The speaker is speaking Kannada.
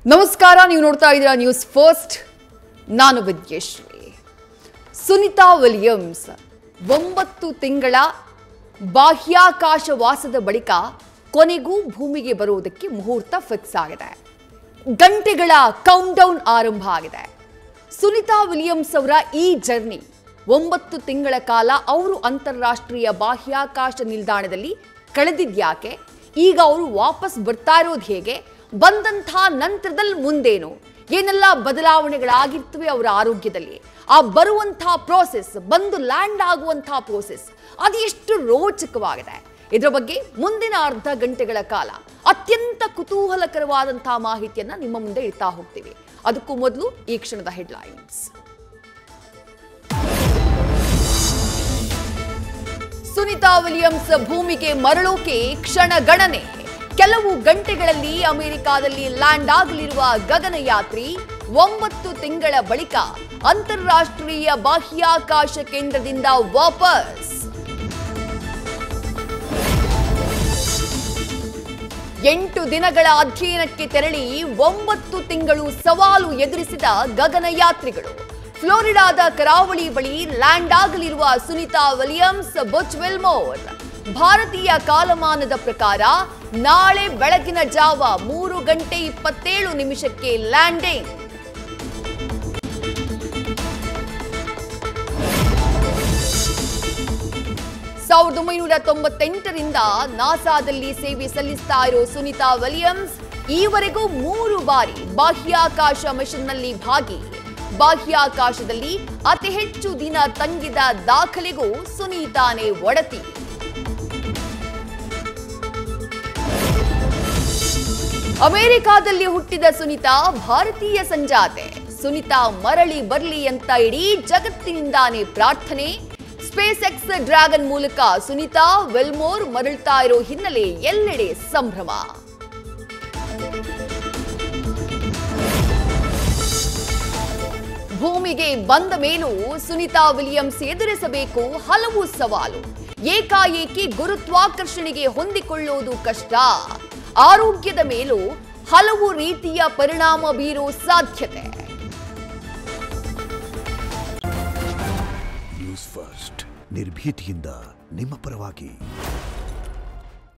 ನಮಸ್ಕಾರ, ನೀವು ನೋಡ್ತಾ ಇದ್ದೀರಾ ನ್ಯೂಸ್ ಫಸ್ಟ್. ನಾನು ವಿದ್ಯಶ್ರೀ. ಸುನಿತಾ ವಿಲಿಯಮ್ಸ್ 9 ತಿಂಗಳ ಬಾಹ್ಯಾಕಾಶ ವಾಸದ ಬಳಿಕ ಕೊನೆಗೂ ಭೂಮಿಗೆ ಬರುವುದಕ್ಕೆ ಮುಹೂರ್ತ ಫಿಕ್ಸ್ ಆಗಿದೆ. ಗಂಟೆಗಳ ಕೌಂಟ್ಡೌನ್ ಆರಂಭ ಆಗಿದೆ. ಸುನಿತಾ ವಿಲಿಯಮ್ಸ್ ಅವರ ಈ ಜರ್ನಿ 9 ತಿಂಗಳ ಕಾಲ ಅವರು ಅಂತಾರಾಷ್ಟ್ರೀಯ ಬಾಹ್ಯಾಕಾಶ ನಿಲ್ದಾಣದಲ್ಲಿ ಕಳೆದಿದ್ಯಾಕೆ, ಈಗ ಅವರು ವಾಪಸ್ ಬರ್ತಾ ಇರೋದು ಹೇಗೆ, ಬಂದಂಥ ನಂತರದಲ್ಲಿ ಮುಂದೇನು, ಏನೆಲ್ಲ ಬದಲಾವಣೆಗಳಾಗಿರ್ತವೆ ಅವರ ಆರೋಗ್ಯದಲ್ಲಿ, ಆ ಬರುವಂಥ ಪ್ರೋಸೆಸ್, ಬಂದು ಲ್ಯಾಂಡ್ ಆಗುವಂಥ ಪ್ರೋಸೆಸ್ ಅದು ಎಷ್ಟು ರೋಚಕವಾಗಿದೆ. ಇದರ ಬಗ್ಗೆ ಮುಂದಿನ ಅರ್ಧ ಗಂಟೆಗಳ ಕಾಲ ಅತ್ಯಂತ ಕುತೂಹಲಕರವಾದಂಥ ಮಾಹಿತಿಯನ್ನ ನಿಮ್ಮ ಮುಂದೆ ಇಡ್ತಾ ಹೋಗ್ತೀವಿ. ಅದಕ್ಕೂ ಮೊದಲು ಈ ಕ್ಷಣದ ಹೆಡ್ಲೈನ್ಸ್. ಸುನಿತಾ ವಿಲಿಯಮ್ಸ್ ಭೂಮಿಗೆ ಮರಳೋಕೆ ಕ್ಷಣಗಣನೆ. ಕೆಲವು ಗಂಟೆಗಳಲ್ಲಿ ಅಮೆರಿಕಾದಲ್ಲಿ ಲ್ಯಾಂಡ್ ಆಗಲಿರುವ ಗಗನಯಾತ್ರಿ 9 ತಿಂಗಳ ಬಳಿಕ ಅಂತಾರಾಷ್ಟ್ರೀಯ ಬಾಹ್ಯಾಕಾಶ ಕೇಂದ್ರದಿಂದ ವಾಪಸ್. 8 ದಿನಗಳ ಅಧ್ಯಯನಕ್ಕೆ ತೆರಳಿ 9 ತಿಂಗಳು ಸವಾಲು ಎದುರಿಸಿದ ಗಗನಯಾತ್ರಿಗಳು. ಫ್ಲೋರಿಡಾದ ಕರಾವಳಿ ಬಳಿ ಲ್ಯಾಂಡ್ ಆಗಲಿರುವ ಸುನಿತಾ ವಿಲಿಯಮ್ಸ್ ಬುಚ್ ವಿಲ್ಮೋರ್. ಭಾರತೀಯ ಕಾಲಮಾನದ ಪ್ರಕಾರ ನಾಳೆ ಬೆಳಗಿನ ಜಾವ 3:27 ಲ್ಯಾಂಡಿಂಗ್. ಸಾವಿರದ 1998ರಿಂದ ನಾಸಾದಲ್ಲಿ ಸೇವೆ ಸಲ್ಲಿಸ್ತಾ ಇರೋ ಸುನಿತಾ ವಿಲಿಯಮ್ಸ್ ಈವರೆಗೂ 3 ಬಾರಿ ಬಾಹ್ಯಾಕಾಶ ಮಿಷನ್ನಲ್ಲಿ ಭಾಗಿ. ಬಾಹ್ಯಾಕಾಶದಲ್ಲಿ ಅತಿ ಹೆಚ್ಚು ದಿನ ತಂಗಿದ ದಾಖಲೆಗೂ ಸುನೀತಾನೇ ಒಡತಿ. ಅಮೆರಿಕಾದಲ್ಲಿ ಹುಟ್ಟಿದ ಸುನಿತಾ ಭಾರತೀಯ ಸಂಜಾತೆ. ಸುನಿತಾ ಮರಳಿ ಬರ್ಲಿ ಅಂತ ಇಡೀ ಜಗತ್ತಿನಿಂದಾನೇ ಪ್ರಾರ್ಥನೆ. ಸ್ಪೇಸ್ ಎಕ್ಸ್ ಡ್ರ್ಯಾಗನ್ ಮೂಲಕ ಸುನಿತಾ ವಿಲ್ಮೋರ್ ಮರಳ್ತಾ ಇರೋ ಹಿನ್ನೆಲೆ ಎಲ್ಲೆಡೆ ಸಂಭ್ರಮ. ಭೂಮಿಗೆ ಬಂದ ಮೇಲೂ ಸುನಿತಾ ವಿಲಿಯಮ್ಸ್ ಎದುರಿಸಬೇಕು ಹಲವು ಸವಾಲು. ಏಕಾಏಕಿ ಗುರುತ್ವಾಕರ್ಷಣೆಗೆ ಹೊಂದಿಕೊಳ್ಳುವುದು ಕಷ್ಟ. ಆರೋಗ್ಯದ ಮೇಲೂ ಹಲವು ರೀತಿಯ ಪರಿಣಾಮ ಬೀರೋ ಸಾಧ್ಯತೆ. ನ್ಯೂಸ್ ಫಸ್ಟ್, ನಿರ್ಭೀತಿಯಿಂದ ನಿಮ್ಮ ಪರವಾಗಿ.